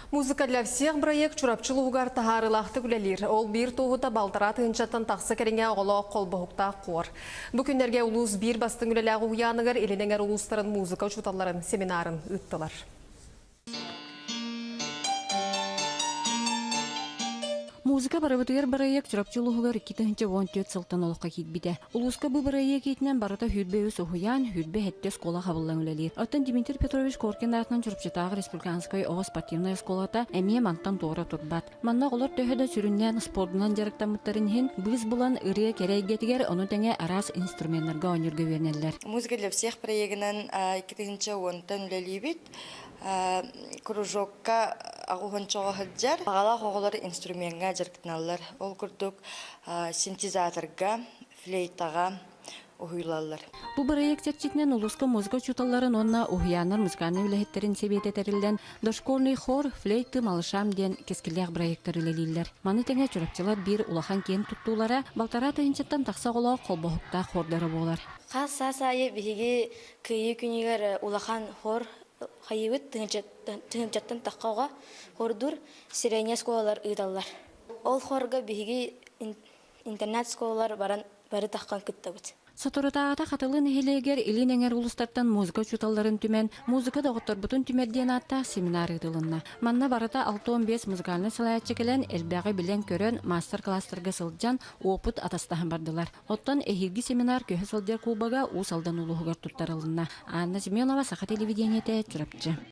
Музыка для всех проект чурапчылугар тахарылақты күлелер. Ол бір тоғыта балтырат ұнчаттан тақсы кәріңе оғылы қолбығықта қор. Бүкіндерге ұлыс бір бастың үлеләғі ұяныгар елінеңер ұлыстарын музыка ұчуталарын семинарын үттілер. Музыка барабытыгар барайык чурапчылугар 2014 сылтан олыққа кетбиде. Улуска бұл барайык етінен барыта хүдбе өс ұхуян, хүдбе хетте скола қабылдан үлелер. Оттан Дмитрий Петрович Коркин артынан чурапчытағы республиканскай оға спортивная сколата әмие мантан тоғыра тұрбат. Манна олар төһөді сүріннен спордынан жарықтамыттарын хин біз бұлан ұрия керейгетігер оны тәңе арас инструментлерге ойнерге вернелер. Музыка для всех проектінен 2010-тан үлелебет. Кружокка агуханчого хаджар багала хоголор инструментга жарктыналар. Ол курдук синтезаторга, флейтага уюлалар. Бу проект чечитнен улуска музыка чуталларын онна уянар музыканы үлехеттерин себет этерилден дошкольный хор флейты малышам ден кескилек проекттер үлелилер. Маны теңе чурапчылар бир улахан кен туттуулара балтара тыйынчаттан такса голо колбохукта хордары болар. Хаса сайы биги кыйы күнигер улахан хор хайыбыт тыгынчаттан таққауға хордур сирения сколалар ыдаллар. Ол хорга биги интернет сколалар бары таққан кыттабыт. Сатурутағата қатылын хелегер илин эңер улустартан музыка чуталларын түмен, музыка доғыттар бұтын түмерден атта семинар ыдылынна. Манна барыта 6-15 музыкалны сылаятчы келен элбәғі білен көрін мастер-класстырға сылджан опыт атастағын бардылар. Оттан эхирги семинар көхі сылдер кубага у салдан улуғығар тұттарылынна. Анна Семенова, Саха телевидениете, Чурапчы.